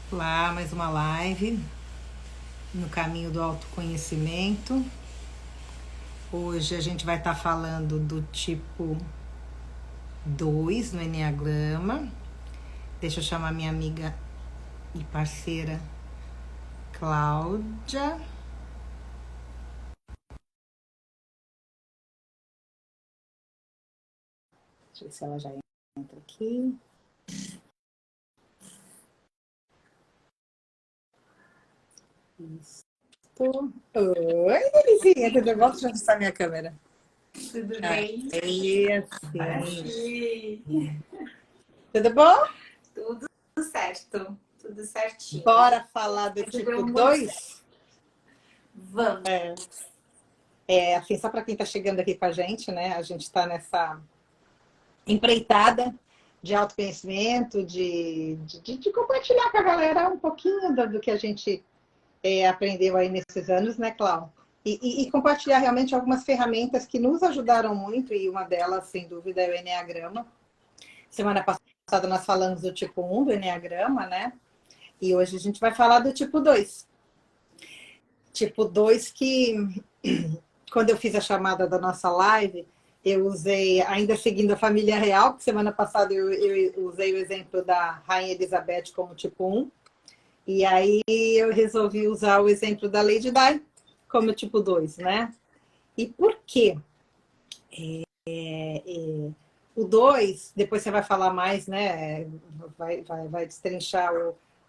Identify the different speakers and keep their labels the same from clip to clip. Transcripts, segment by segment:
Speaker 1: Lá, mais uma live no caminho do autoconhecimento. Hoje a gente vai estar falando do tipo 2 no Enneagrama. Deixa eu chamar minha amiga e parceira Cláudia. Deixa eu ver se ela já entra aqui. Isso. Oi, Delicinha, tudo bom? Deixa eu ajustar minha câmera.
Speaker 2: Tudo bem?
Speaker 1: Sim. Tudo bom?
Speaker 2: Tudo certo. Tudo certinho.
Speaker 1: Bora falar do tipo 2?
Speaker 2: Vamos.
Speaker 1: Assim, só para quem está chegando aqui com a gente, né? A gente está nessa empreitada de autoconhecimento, de compartilhar com a galera um pouquinho do que a gente aprendeu aí nesses anos, né, Clau? E compartilhar realmente algumas ferramentas que nos ajudaram muito, e uma delas, sem dúvida, é o Enneagrama. Semana passada nós falamos do tipo 1 do Enneagrama, né? E hoje a gente vai falar do tipo 2. Tipo 2 que, quando eu fiz a chamada da nossa live, eu usei, ainda seguindo a família real, porque semana passada eu usei o exemplo da Rainha Elizabeth como tipo 1, e aí eu resolvi usar o exemplo da Lady Di como tipo 2, né? E por quê? O 2, depois você vai falar mais, né? Vai destrinchar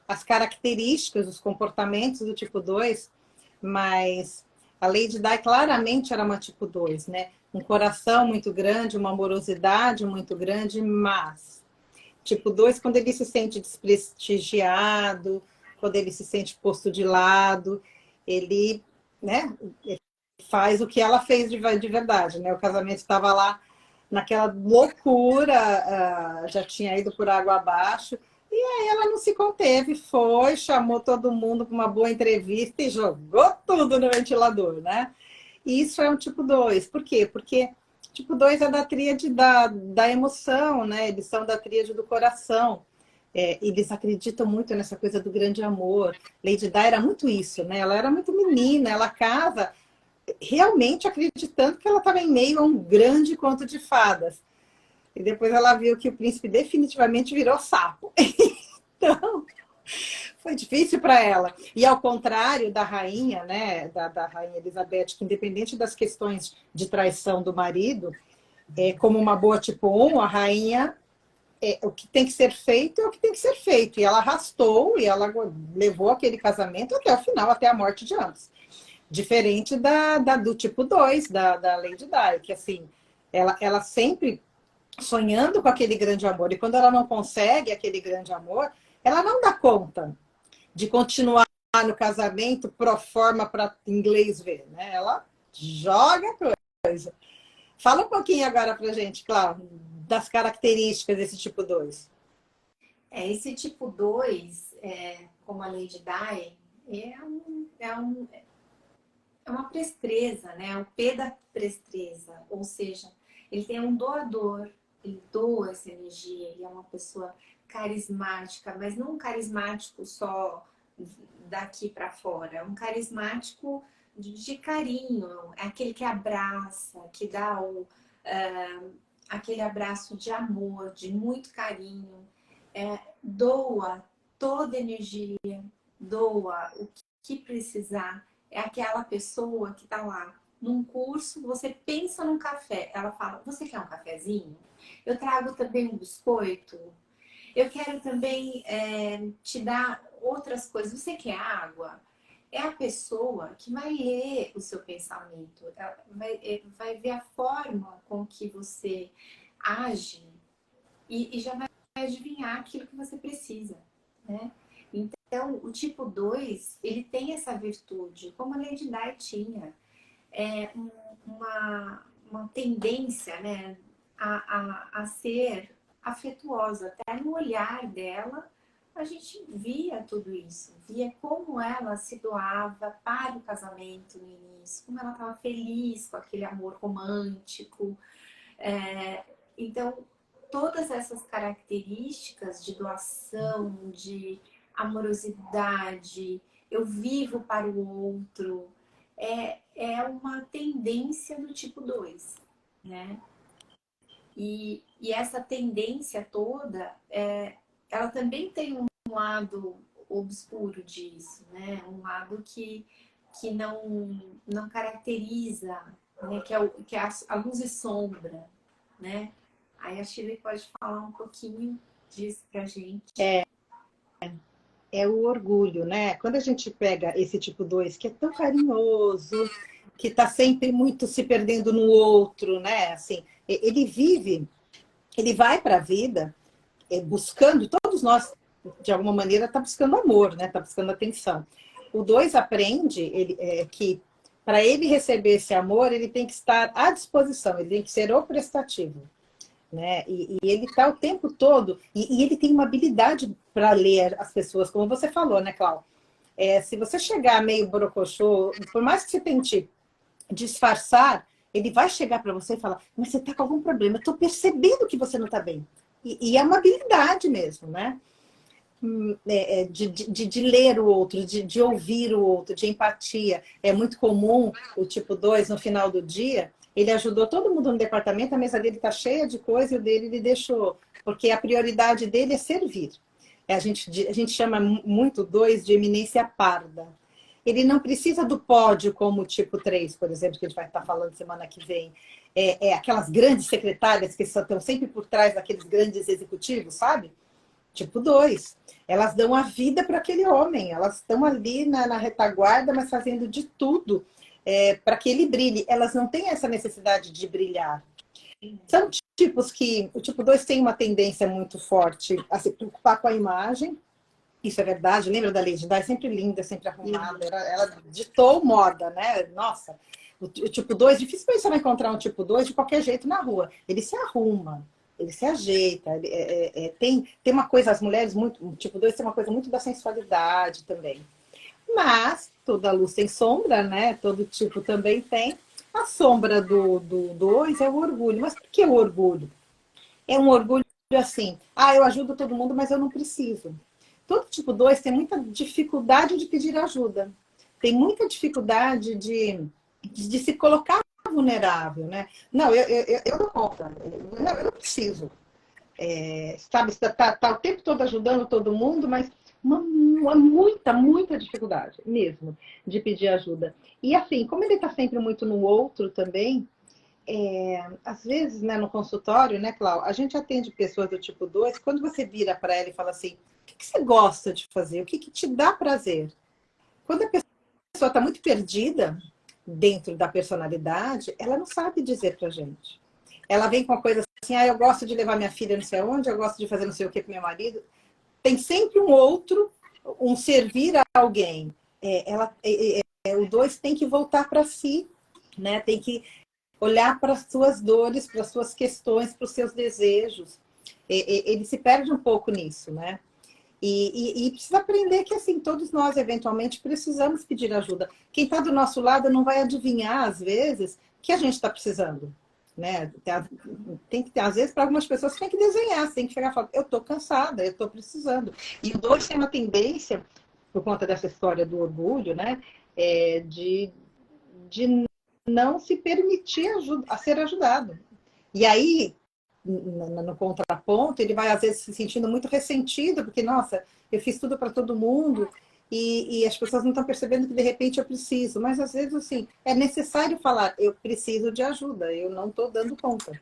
Speaker 1: as características, os comportamentos do tipo 2, mas a Lady Di claramente era uma tipo 2, né? Um coração muito grande, uma amorosidade muito grande, mas tipo 2, quando ele se sente desprestigiado, quando ele se sente posto de lado, ele, né, faz o que ela fez de verdade, né? O casamento estava lá naquela loucura, já tinha ido por água abaixo, e aí ela não se conteve, foi, chamou todo mundo para uma boa entrevista e jogou tudo no ventilador, né? E isso é um tipo 2. Por quê? Porque tipo 2 é da tríade da emoção, né? Eles são da tríade do coração. Eles acreditam muito nessa coisa do grande amor. Lady Di era muito isso, né? Ela era muito menina, ela casa realmente acreditando que ela estava em meio a um grande conto de fadas. E depois ela viu que o príncipe definitivamente virou sapo. Então, foi difícil para ela. E ao contrário da rainha, né, da rainha Elizabeth, que independente das questões de traição do marido, como uma boa tipo 1, a rainha, o que tem que ser feito é o que tem que ser feito. E ela arrastou e ela levou aquele casamento até o final, até a morte de ambos. Diferente do tipo 2, da Lady Di, que assim, ela sempre sonhando com aquele grande amor. E quando ela não consegue aquele grande amor, ela não dá conta de continuar no casamento pro forma para inglês ver, né? Ela joga coisa. Fala um pouquinho agora pra gente, Cláudia, das características desse tipo 2.
Speaker 2: Esse tipo 2, como a Lady Di, é uma prestreza, né? O P da prestreza. Ou seja, ele tem um doador, ele doa essa energia, ele é uma pessoa carismática, mas não um carismático só daqui para fora, é um carismático de carinho, é aquele que abraça, que dá aquele abraço de amor, de muito carinho, doa toda energia, doa o que precisar. É aquela pessoa que está lá num curso, você pensa num café, ela fala, você quer um cafezinho? Eu trago também um biscoito, eu quero também te dar outras coisas, você quer água? É a pessoa que vai ler o seu pensamento, vai ver a forma com que você age e já vai adivinhar aquilo que você precisa, né? Então, o tipo 2 ele tem essa virtude, como a Lady Di tinha, é uma tendência, né, a ser afetuosa. Até no olhar dela, a gente via tudo isso, via como ela se doava para o casamento no início, como ela estava feliz com aquele amor romântico. Então, todas essas características de doação, de amorosidade, eu vivo para o outro. É uma tendência do tipo 2, né? E essa tendência toda, ela também tem um lado obscuro disso, né? Um lado que não caracteriza, né? Que é a luz e sombra, né? Aí a Shirley pode falar um pouquinho disso pra gente.
Speaker 1: É o orgulho, né? Quando a gente pega esse tipo 2 que é tão carinhoso, que está sempre muito se perdendo no outro, né? Assim, ele vive, ele vai para a vida buscando, todos nós, de alguma maneira, está buscando amor, né? Está buscando atenção. O 2 aprende que para ele receber esse amor, ele tem que estar à disposição, ele tem que ser o prestativo. Né? E ele está o tempo todo, e ele tem uma habilidade para ler as pessoas, como você falou, né, Cláudia? Se você chegar meio borocochô, por mais que você tente disfarçar, ele vai chegar para você e falar, mas você está com algum problema, eu estou percebendo que você não está bem. E é uma habilidade mesmo, né? De ler o outro, de ouvir o outro, de empatia. É muito comum o tipo 2 no final do dia, ele ajudou todo mundo no departamento, a mesa dele está cheia de coisa e o dele ele deixou, porque a prioridade dele é servir. A gente chama muito 2 de eminência parda. Ele não precisa do pódio como o tipo 3, por exemplo, que a gente vai estar falando semana que vem. Aquelas grandes secretárias que estão sempre por trás daqueles grandes executivos, sabe? Tipo 2. Elas dão a vida para aquele homem. Elas estão ali na retaguarda, mas fazendo de tudo para que ele brilhe. Elas não têm essa necessidade de brilhar. São tipos que... O tipo 2 tem uma tendência muito forte a se preocupar com a imagem. Isso é verdade. Lembra da Lady Di? Sempre linda, sempre arrumada. Ela ditou moda, né? Nossa. O tipo 2, dificilmente você vai encontrar um tipo 2 de qualquer jeito na rua. Ele se arruma. Ele se ajeita, tem uma coisa, as mulheres, muito, tipo 2 tem uma coisa muito da sensualidade também. Mas toda luz tem sombra, né? Todo tipo também tem. A sombra do 2 é o orgulho. Mas por que o orgulho? É um orgulho assim, eu ajudo todo mundo, mas eu não preciso. Todo tipo 2 tem muita dificuldade de pedir ajuda. Tem muita dificuldade de se colocar vulnerável, né? Não, eu não conta. Não, eu não preciso. Sabe, você tá o tempo todo ajudando todo mundo, mas muita dificuldade mesmo de pedir ajuda. E assim, como ele está sempre muito no outro também, às vezes, né, no consultório, né, Clau, a gente atende pessoas do tipo 2, quando você vira para ela e fala assim, o que você gosta de fazer? O que te dá prazer? Quando a pessoa está muito perdida dentro da personalidade, ela não sabe dizer pra gente. Ela vem com uma coisa assim, eu gosto de levar minha filha não sei aonde, eu gosto de fazer não sei o que com meu marido. Tem sempre um outro, um servir a alguém. O 2 tem que voltar para si, né? Tem que olhar para as suas dores, para as suas questões, para os seus desejos. Ele se perde um pouco nisso, né? E precisa aprender que, assim, todos nós, eventualmente, precisamos pedir ajuda. Quem está do nosso lado não vai adivinhar, às vezes, que a gente está precisando. Né? Tem que ter, às vezes, para algumas pessoas, você tem que desenhar, você tem que chegar e falar, eu estou cansada, eu estou precisando. E o 2 tem uma tendência, por conta dessa história do orgulho, né? De não se permitir a ser ajudado. E aí, no contraponto, ele vai às vezes se sentindo muito ressentido, porque, nossa, eu fiz tudo para todo mundo e as pessoas não estão percebendo que de repente eu preciso. Mas às vezes, assim, é necessário falar, eu preciso de ajuda, eu não estou dando conta.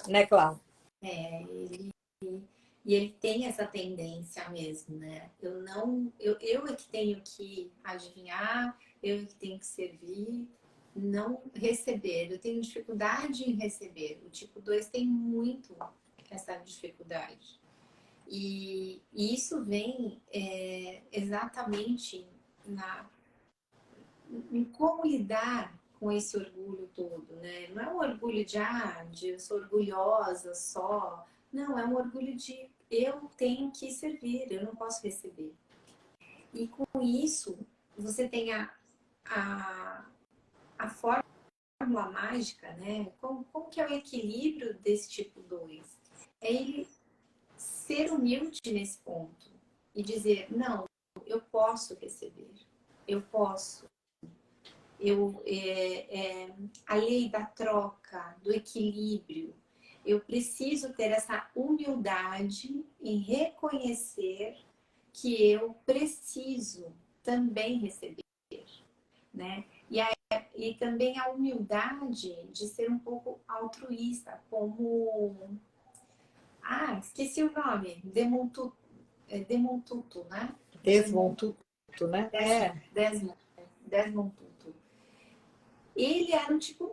Speaker 1: Né, Cláudia?
Speaker 2: E ele tem essa tendência mesmo, né? Eu é que tenho que adivinhar, eu é que tenho que servir, não receber. Eu tenho dificuldade em receber. O tipo 2 tem muito essa dificuldade. E isso vem exatamente em como lidar com esse orgulho todo, né? Não é um orgulho de eu sou orgulhosa só. Não, é um orgulho de eu tenho que servir, eu não posso receber. E com isso, você tem a fórmula mágica, né? Como que é o equilíbrio desse tipo 2? É ele ser humilde nesse ponto. e dizer, não, eu posso receber, eu posso. A lei da troca, do equilíbrio. Eu preciso ter essa humildade em reconhecer que eu preciso também receber, né? E também a humildade de ser um pouco altruísta, como... Ah, esqueci o nome. Demontuto, né?
Speaker 1: Desmontuto, né?
Speaker 2: Desmond Tutu. Ele era um tipo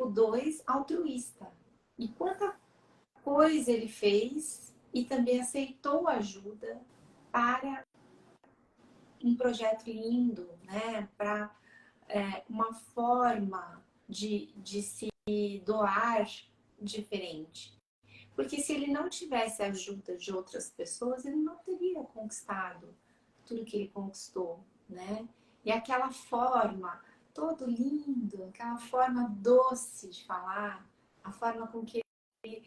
Speaker 2: 2 altruísta. E quanta coisa ele fez e também aceitou ajuda para um projeto lindo, né? Para uma forma de se doar diferente. Porque se ele não tivesse a ajuda de outras pessoas, ele não teria conquistado tudo que ele conquistou, né? E aquela forma todo lindo, aquela forma doce de falar, a forma com que ele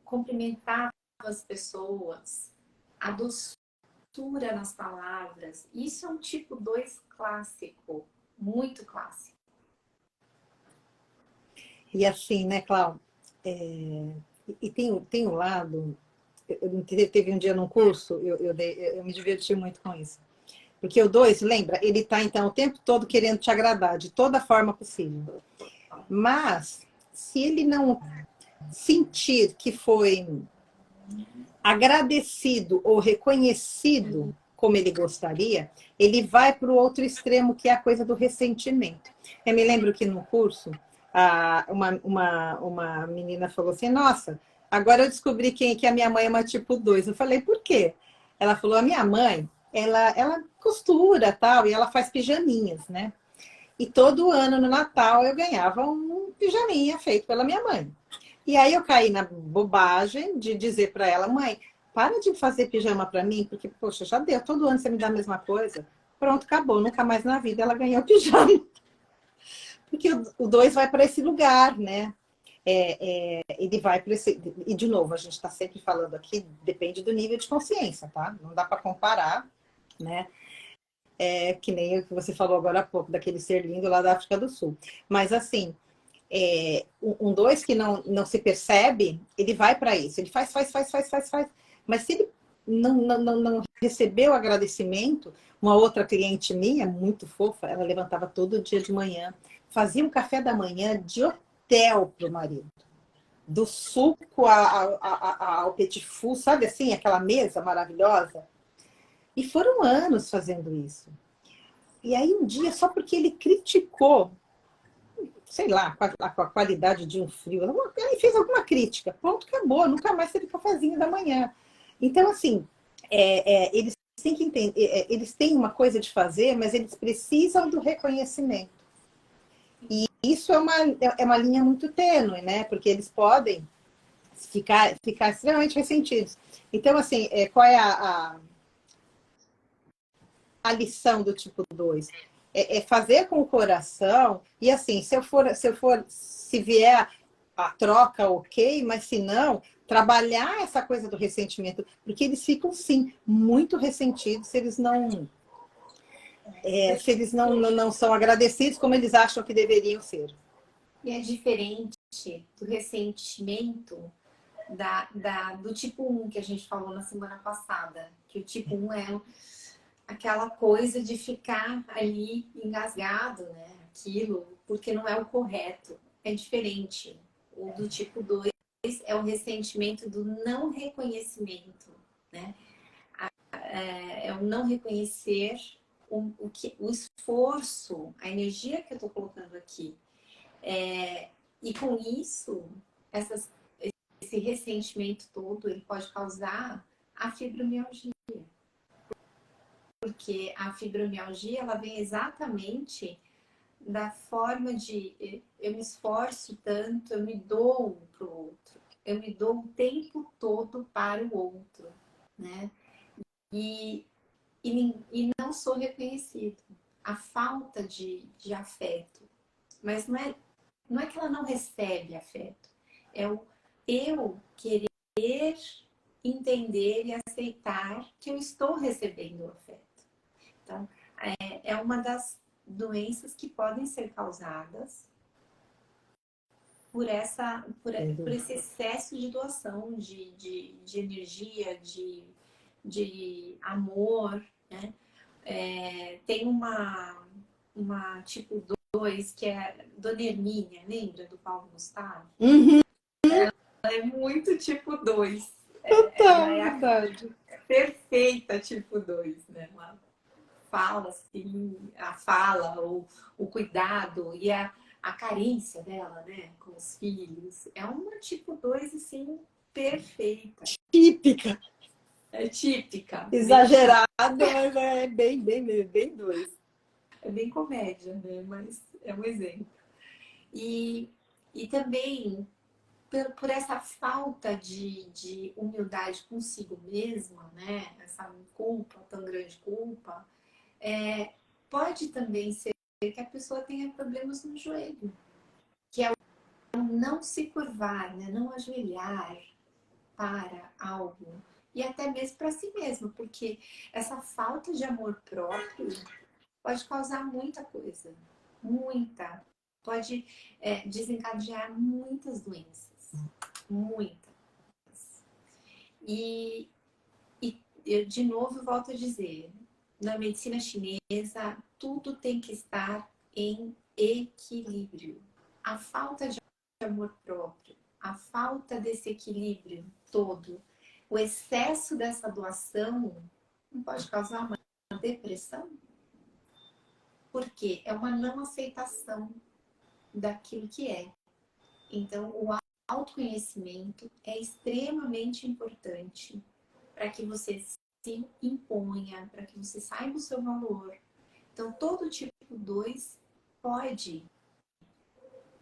Speaker 2: cumprimentava as pessoas, a doçura nas palavras. Isso é um tipo 2 clássico, muito clássico.
Speaker 1: E assim, né, Cláudia? E tem um lado... Teve um dia num curso, eu me diverti muito com isso. Porque o 2, lembra, ele está, então, o tempo todo querendo te agradar, de toda forma possível. Mas, se ele não sentir que foi agradecido ou reconhecido como ele gostaria, ele vai para o outro extremo, que é a coisa do ressentimento. Eu me lembro que no curso, uma menina falou assim, nossa, agora eu descobri que a minha mãe é uma tipo 2. Eu falei, por quê? Ela falou, a minha mãe, ela costura tal, e ela faz pijaminhas, né? E todo ano no Natal eu ganhava um pijaminha feito pela minha mãe. E aí eu caí na bobagem de dizer para ela, mãe, para de fazer pijama para mim, porque, poxa, já deu, todo ano você me dá a mesma coisa. Pronto, acabou, nunca mais na vida ela ganhou pijama. Porque o 2 vai para esse lugar, né? Ele vai para esse... E, de novo, a gente está sempre falando aqui, depende do nível de consciência, tá? Não dá para comparar, né? Que nem o que você falou agora há pouco, daquele ser lindo lá da África do Sul. Mas, assim, um 2 que não se percebe, ele vai para isso. Ele faz. Mas se ele não recebeu agradecimento, uma outra cliente minha, muito fofa, ela levantava todo dia de manhã, fazia um café da manhã de hotel para o marido. Do suco ao petit four, sabe assim? Aquela mesa maravilhosa. E foram anos fazendo isso. E aí um dia, só porque ele criticou, sei lá, com a qualidade de um frio, ele fez alguma crítica, pronto, acabou, nunca mais teve cafezinho da manhã. Então, assim, eles têm que entender, eles têm uma coisa de fazer, mas eles precisam do reconhecimento. E isso é uma linha muito tênue, né? Porque eles podem ficar extremamente ressentidos. Então, assim, qual é a lição do tipo 2? É fazer com o coração, e assim, se vier a troca, ok, mas se não, trabalhar essa coisa do ressentimento, porque eles ficam, sim, muito ressentidos se eles não são agradecidos como eles acham que deveriam ser.
Speaker 2: E é diferente do ressentimento do tipo 1 que a gente falou na semana passada, que o tipo 1 é aquela coisa de ficar ali engasgado, né? Aquilo, porque não é o correto. É diferente. O do tipo 2 é o ressentimento do não reconhecimento, né? É o não reconhecer o esforço, a energia que eu estou colocando aqui. E com isso, esse ressentimento todo, ele pode causar a fibromialgia. Porque a fibromialgia, ela vem exatamente da forma de eu me esforço tanto, eu me dou para o outro, eu me dou o tempo todo para o outro, né? E não sou reconhecido. A falta de afeto. Mas não é que ela não recebe afeto, é o eu querer entender e aceitar que eu estou recebendo o afeto. Então, é uma das doenças que podem ser causadas por esse excesso de doação de energia, de amor, né? Tem uma tipo 2 que é Dona Hermínia, lembra do Paulo Gustavo?
Speaker 1: Uhum.
Speaker 2: Ela é muito tipo 2.
Speaker 1: Total,
Speaker 2: Ela é
Speaker 1: verdade.
Speaker 2: a perfeita tipo 2, né? Ela fala assim, a fala, o cuidado e a carência dela, né? Com os filhos. É uma tipo 2, assim, perfeita.
Speaker 1: Típica.
Speaker 2: É típica.
Speaker 1: Exagerada, mas é bem dois.
Speaker 2: É bem comédia, né? Mas é um exemplo. E também por essa falta de humildade consigo mesma, né? Essa culpa, tão grande culpa, pode também ser que a pessoa tenha problemas no joelho, que é o não se curvar, né? Não ajoelhar para algo. E até mesmo para si mesmo, porque essa falta de amor próprio pode causar muita coisa. Muita. Pode desencadear muitas doenças. Muitas. E eu, de novo, volto a dizer, na medicina chinesa, tudo tem que estar em equilíbrio. A falta de amor próprio, a falta desse equilíbrio todo, o excesso dessa doação não pode causar uma depressão? Porque é uma não aceitação daquilo que é. Então, o autoconhecimento é extremamente importante para que você se imponha, para que você saiba o seu valor. Então, todo tipo 2 pode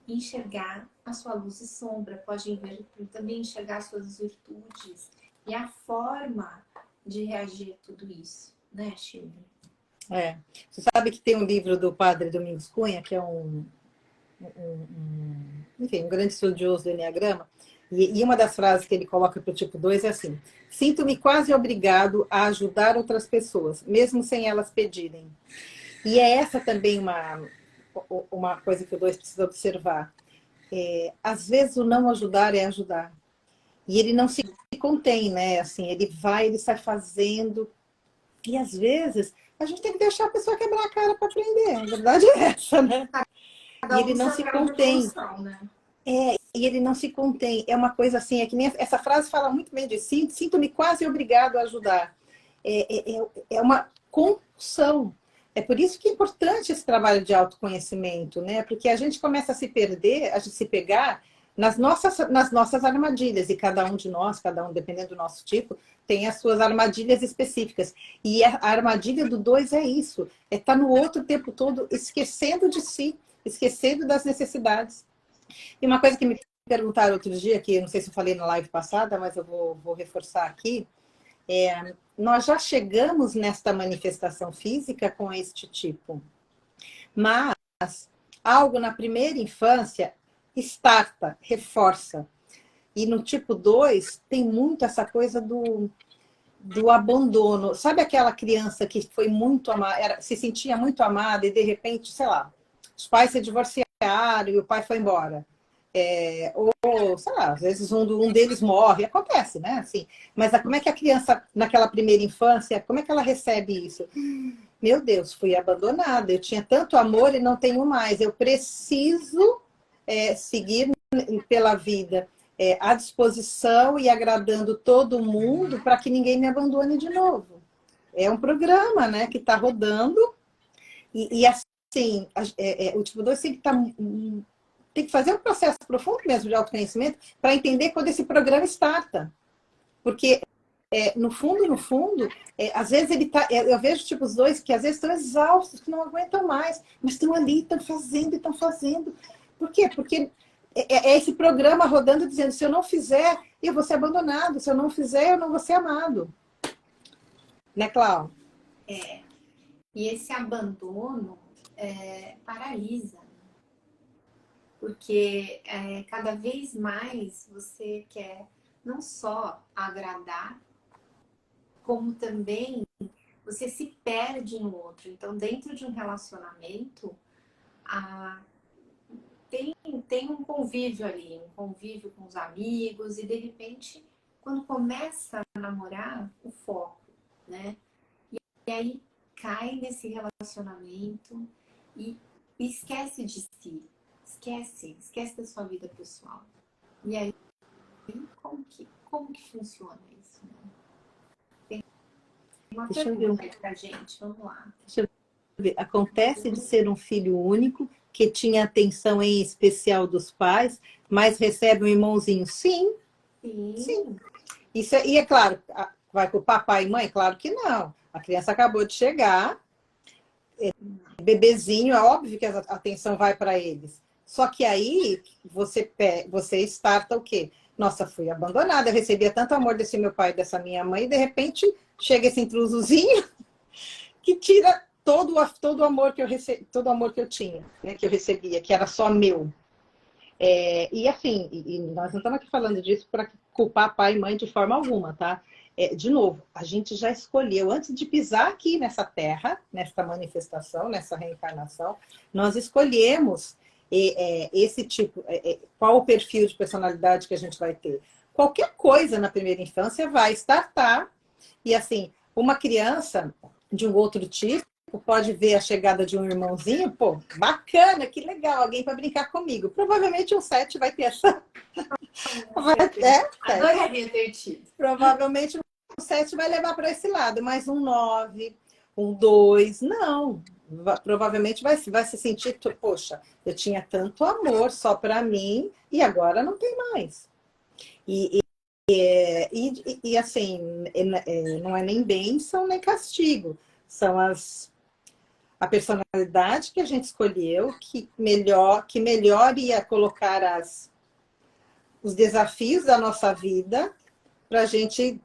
Speaker 2: enxergar a sua luz e sombra, pode também enxergar suas virtudes e a forma de reagir a tudo isso, né, Silvia?
Speaker 1: Você sabe que tem um livro do padre Domingos Cunha, que é enfim, um grande estudioso do Enneagrama, e uma das frases que ele coloca para o tipo 2 é assim: sinto-me quase obrigado a ajudar outras pessoas, mesmo sem elas pedirem. E é essa também uma coisa que o 2 precisa observar. Às vezes o não ajudar é ajudar. E ele não se contém, né? Assim, ele sai fazendo. E às vezes a gente tem que deixar a pessoa quebrar a cara para aprender. A verdade é essa, né? E
Speaker 2: Cada um
Speaker 1: ele
Speaker 2: no
Speaker 1: não
Speaker 2: seu
Speaker 1: se
Speaker 2: grau de
Speaker 1: contém.
Speaker 2: evolução, né?
Speaker 1: E ele não se contém. É uma coisa assim, é que nem essa frase fala muito bem de sinto-me quase obrigado a ajudar. É uma compulsão. É por isso que é importante esse trabalho de autoconhecimento, né? Porque a gente começa a se perder, a gente se pegar nas nossas armadilhas. E cada um de nós, cada um, dependendo do nosso tipo, tem as suas armadilhas específicas. E a armadilha do 2 é isso: é estar no outro o tempo todo, esquecendo de si, esquecendo das necessidades. E uma coisa que me perguntaram outro dia, que eu não sei se eu falei na live passada, mas eu vou reforçar aqui, nós já chegamos nesta manifestação física com este tipo, mas algo na primeira infância starta, reforça. E no tipo 2 tem muito essa coisa do abandono. Sabe aquela criança que foi muito amada, se sentia muito amada e de repente, sei lá, os pais se divorciaram e o pai foi embora. Ou, sei lá, às vezes um deles morre, acontece, né? Assim, mas como é que a criança, naquela primeira infância, como é que ela recebe isso? Meu Deus, fui abandonada, eu tinha tanto amor e não tenho mais, eu preciso seguir pela vida à disposição e agradando todo mundo para que ninguém me abandone de novo. É um programa, né, que está rodando e assim, o tipo 2 tem que fazer um processo profundo mesmo de autoconhecimento para entender quando esse programa starta. Porque, no fundo, às vezes ele tá. Eu vejo tipo os 2 que às vezes estão exaustos, que não aguentam mais, mas estão ali, estão fazendo e estão fazendo. Por quê? Porque é esse programa rodando dizendo: se eu não fizer, eu vou ser abandonado, se eu não fizer, eu não vou ser amado. Né, Cláudia?
Speaker 2: E esse abandono paralisa, porque cada vez mais você quer não só agradar como também você se perde no outro. Então, dentro de um relacionamento, tem um convívio ali, um convívio com os amigos, e de repente, quando começa a namorar, o foco, né? E aí cai nesse relacionamento e esquece de si, esquece da sua vida pessoal. E aí, como que funciona isso, né? Tem uma
Speaker 1: Deixa eu ver.
Speaker 2: pergunta aí pra gente, vamos lá.
Speaker 1: Deixa eu ver. Acontece de ser um filho único, que tinha atenção em especial dos pais, mas recebe um irmãozinho? Sim, sim.
Speaker 2: Sim.
Speaker 1: Isso e é claro, vai com o papai e mãe? Claro que não. A criança acabou de chegar, bebezinho, é óbvio que a atenção vai para eles. Só que aí você starta o quê? Nossa, fui abandonada, eu recebia tanto amor desse meu pai e dessa minha mãe, e de repente chega esse intrusozinho que tira todo o amor que eu todo o amor que eu tinha, né, que eu recebia, que era só meu. E assim, nós não estamos aqui falando disso para culpar pai e mãe de forma alguma, tá? De novo, a gente já escolheu, antes de pisar aqui nessa terra, nessa manifestação, nessa reencarnação, nós escolhemos esse tipo, qual o perfil de personalidade que a gente vai ter. Qualquer coisa na primeira infância vai startar, e assim, uma criança de um outro tipo pode ver a chegada de um irmãozinho, pô, bacana, que legal, alguém para brincar comigo. Provavelmente um 7 vai ter essa.
Speaker 2: Adoraria ter tido.
Speaker 1: Provavelmente um 7 vai levar para esse lado, mas um 9, um 2, não. Provavelmente vai se sentir, poxa, eu tinha tanto amor só para mim e agora não tem mais. E assim, não é nem bênção nem castigo, são a personalidade que a gente escolheu que melhor ia colocar os desafios da nossa vida para a gente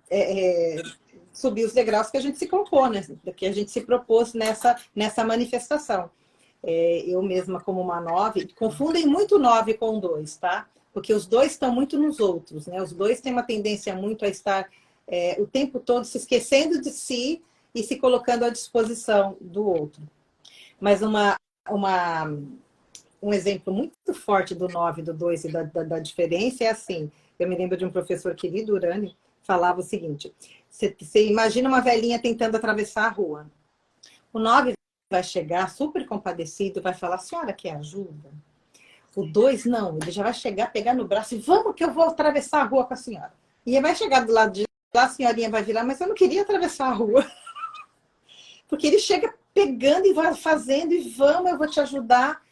Speaker 1: subir os degraus que a gente se colocou, né? Que a gente se propôs nessa manifestação. Eu mesma, como uma 9, confundem muito 9 com 2, tá? Porque os dois estão muito nos outros, né? Os dois têm uma tendência muito a estar o tempo todo se esquecendo de si e se colocando à disposição do outro. Mas um exemplo muito forte do 9, do 2 e da diferença é assim. Eu me lembro de um professor querido, Urani, falava o seguinte: você imagina uma velhinha tentando atravessar a rua. O 9 vai chegar super compadecido, vai falar: senhora quer ajuda? O 2 não, ele já vai chegar, pegar no braço e vamos que eu vou atravessar a rua com a senhora. E ele vai chegar do lado de lá, a senhorinha vai virar, mas eu não queria atravessar a rua. Porque ele chega pegando e vai fazendo e vamos, eu vou te ajudar.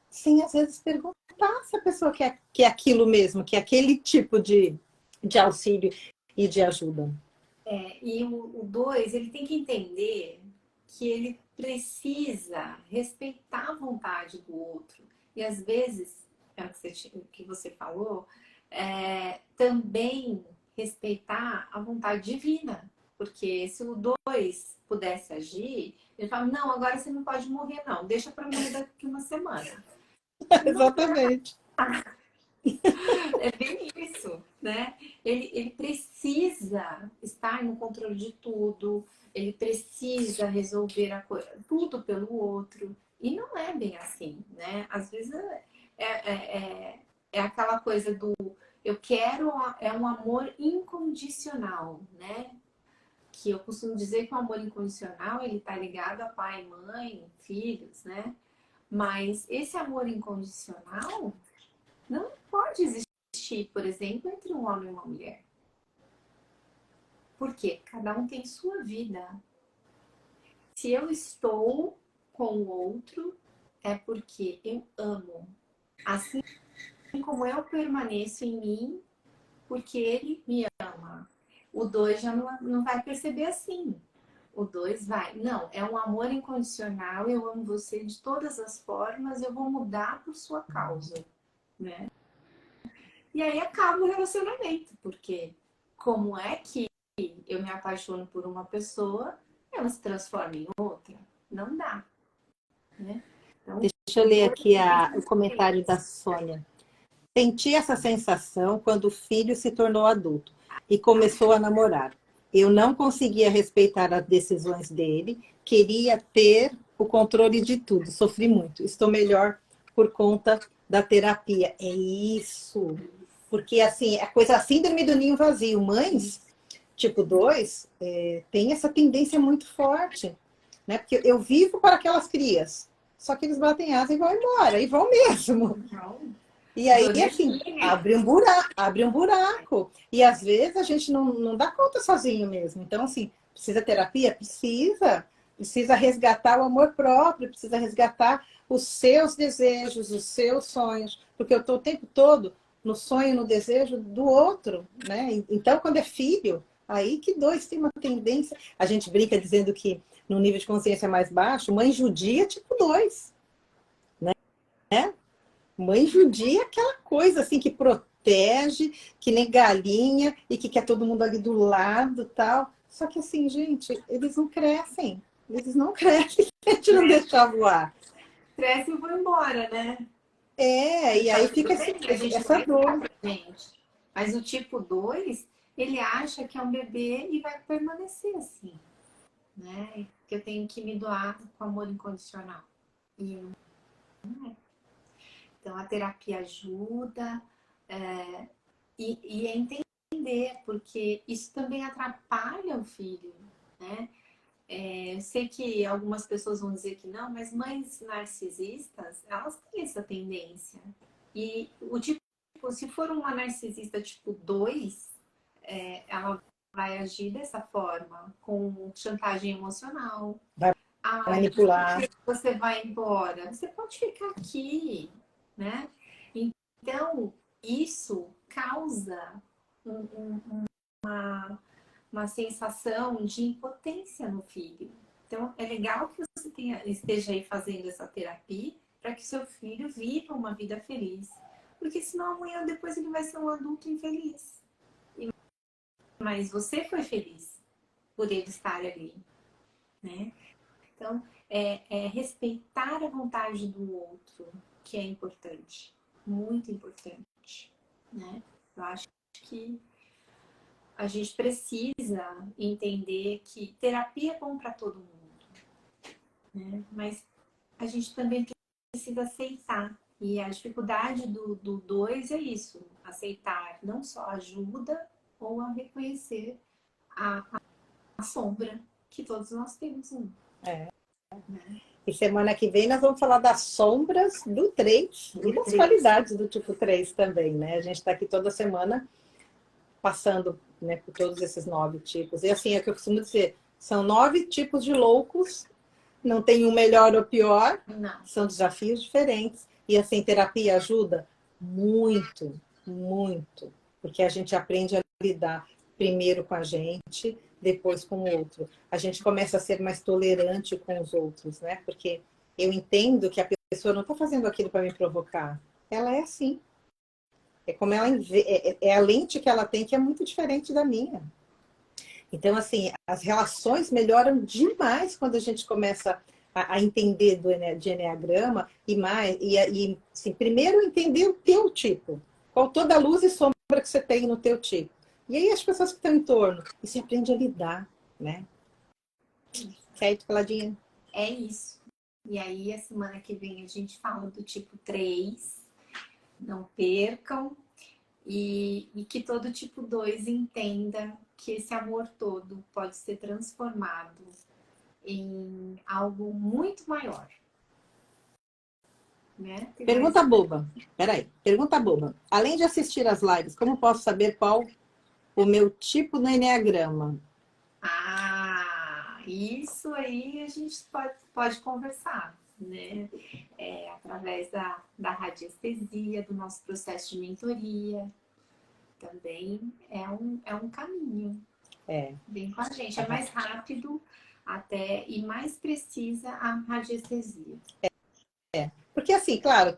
Speaker 1: Sem às vezes perguntar se a pessoa quer aquilo mesmo, que é aquele tipo de auxílio e de ajuda.
Speaker 2: E o 2, ele tem que entender que ele precisa respeitar a vontade do outro. E às vezes, o que você falou, também respeitar a vontade divina. Porque se o 2 pudesse agir, ele fala: não, agora você não pode morrer, não, deixa para morrer daqui uma semana.
Speaker 1: Exatamente.
Speaker 2: É bem isso, né? Ele precisa estar no controle de tudo, ele precisa resolver tudo pelo outro. E não é bem assim, né? Às vezes é aquela coisa do eu quero, é um amor incondicional, né? Que eu costumo dizer que o amor incondicional ele tá ligado a pai, mãe, filhos, né? Mas esse amor incondicional não pode existir, por exemplo, entre um homem e uma mulher. Porque cada um tem sua vida. Se eu estou com o outro, é porque eu amo. Assim como eu permaneço em mim, porque ele me ama. O 2 já não vai perceber assim. O 2 vai, não, é um amor incondicional, eu amo você de todas as formas, eu vou mudar por sua causa, né? E aí acaba o relacionamento, porque como é que eu me apaixono por uma pessoa, ela se transforma em outra? Não dá, né? Então,
Speaker 1: deixa eu ler aqui o comentário da Sônia. Senti essa sensação quando o filho se tornou adulto e começou a namorar. Eu não conseguia respeitar as decisões dele, queria ter o controle de tudo, sofri muito. Estou melhor por conta da terapia. É isso. Porque, assim, a coisa, a síndrome do ninho vazio. Mães, tipo 2, tem essa tendência muito forte, né? Porque eu vivo para aquelas crias, só que eles batem asa e vão embora, e vão mesmo. E aí, assim, abre um buraco. E às vezes a gente não dá conta sozinho mesmo. Então, assim, precisa terapia? Precisa. Precisa resgatar o amor próprio, precisa resgatar os seus desejos, os seus sonhos. Porque eu estou o tempo todo no sonho, no desejo do outro, né? Então, quando é filho, aí que 2 tem uma tendência. A gente brinca dizendo que no nível de consciência mais baixo, mãe judia tipo 2, né? Mãe judia é aquela coisa assim que protege, que nem galinha e que quer todo mundo ali do lado, tal. Só que assim, gente, eles não crescem. Eles não crescem se a gente não deixar voar.
Speaker 2: Cresce e vou embora, né?
Speaker 1: E aí fica essa dor.
Speaker 2: Gente. Mas o tipo 2, ele acha que é um bebê e vai permanecer assim, né? Que eu tenho que me doar com amor incondicional. E não é. Então, a terapia ajuda e é entender, porque isso também atrapalha o filho, né? Eu sei que algumas pessoas vão dizer que não, mas mães narcisistas, elas têm essa tendência. E o tipo, se for uma narcisista tipo 2, ela vai agir dessa forma, com chantagem emocional.
Speaker 1: Vai manipular.
Speaker 2: Você vai embora, você pode ficar aqui, né? Então, isso causa uma sensação de impotência no filho. Então, é legal que você esteja aí fazendo essa terapia para que seu filho viva uma vida feliz. Porque senão amanhã depois ele vai ser um adulto infeliz. Mas você foi feliz por ele estar ali, né? Então, é respeitar a vontade do outro que é importante. Muito importante, né? Eu acho que a gente precisa entender que terapia é bom para todo mundo, né? Mas a gente também precisa aceitar. E a dificuldade do 2 é isso, aceitar não só ajuda ou a reconhecer a sombra que todos nós temos. Né?
Speaker 1: E semana que vem nós vamos falar das sombras do 3 e das qualidades do tipo 3 também, né? A gente está aqui toda semana passando, né, por todos esses 9 tipos. E assim, é o que eu costumo dizer, são 9 tipos de loucos, não tem um melhor ou pior, são desafios diferentes. E assim, terapia ajuda muito, muito, porque a gente aprende a lidar primeiro com a gente, depois com o outro. A gente começa a ser mais tolerante com os outros, né? Porque eu entendo que a pessoa não está fazendo aquilo para me provocar. Ela é assim. É como ela é a lente que ela tem que é muito diferente da minha. Então, assim, as relações melhoram demais quando a gente começa a entender de enneagrama e assim, primeiro entender o teu tipo. Qual toda a luz e sombra que você tem no teu tipo. E aí as pessoas que estão em torno. E você aprende a lidar, né? Certo, Claudinha?
Speaker 2: É isso. E aí, a semana que vem a gente fala do tipo 3. Não percam. E que todo tipo 2 entenda que esse amor todo pode ser transformado em algo muito maior. Né?
Speaker 1: Pergunta boba. Peraí, pergunta boba. Além de assistir às lives, como posso saber qual o meu tipo no enneagrama?
Speaker 2: Isso aí a gente pode conversar, né? Através da radiestesia, do nosso processo de mentoria. Também é um caminho. Vem com a gente. É mais rápido até e mais precisa a radiestesia.
Speaker 1: Porque assim, claro,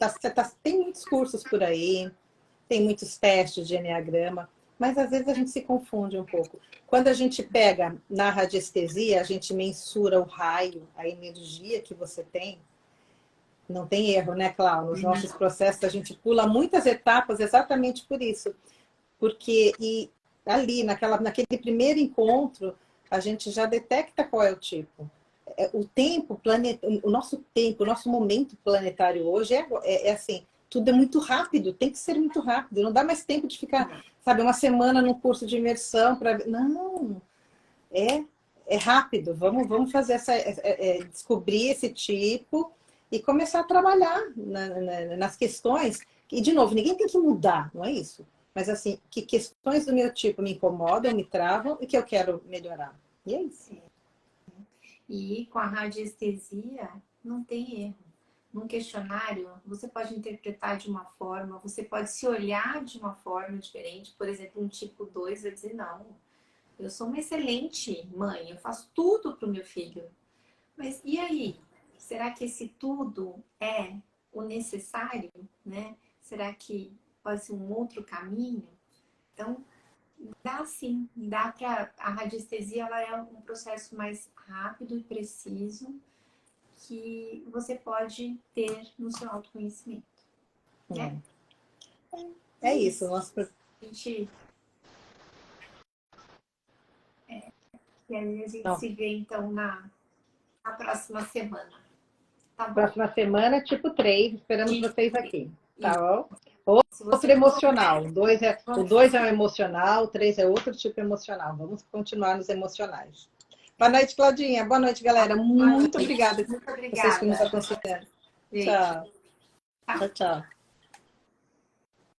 Speaker 1: tem muitos cursos por aí, tem muitos testes de enneagrama, mas às vezes a gente se confunde um pouco. Quando a gente pega na radiestesia, a gente mensura o raio, a energia que você tem. Não tem erro, né, Cláudia? Nos nossos processos a gente pula muitas etapas exatamente por isso. Porque ali, naquele primeiro encontro, a gente já detecta qual é o tipo. O tempo, o nosso tempo, o nosso momento planetário hoje é assim, tudo é muito rápido, tem que ser muito rápido. Não dá mais tempo de ficar, sabe, uma semana num curso de imersão para... Não, é rápido. Vamos fazer descobrir esse tipo e começar a trabalhar nas questões. E, de novo, ninguém tem que mudar, não é isso? Mas, assim, que questões do meu tipo me incomodam, me travam e que eu quero melhorar. E é isso.
Speaker 2: E com a radiestesia, não tem erro. Num questionário, você pode interpretar de uma forma, você pode se olhar de uma forma diferente. Por exemplo, um tipo 2 vai dizer, não, eu sou uma excelente mãe, eu faço tudo para o meu filho. Mas e aí? Será que esse tudo é o necessário, né? Será que pode ser um outro caminho? Então, dá sim, dá para... A radiestesia, ela é um processo mais rápido e preciso que você pode ter no seu autoconhecimento, né?
Speaker 1: É isso. Nosso...
Speaker 2: A gente... E aí a gente se vê, então, na próxima semana. Tá bom?
Speaker 1: Próxima semana, tipo 3, esperamos vocês aqui. Tá bom? Outro
Speaker 2: Você
Speaker 1: emocional. O 2 é um emocional, o 3 é outro tipo emocional. Vamos continuar nos emocionais. Boa noite, Claudinha. Boa noite, galera. Muito obrigada.
Speaker 2: Muito obrigada.
Speaker 1: Vocês que nos aconselharam. Tchau. Tchau, tchau.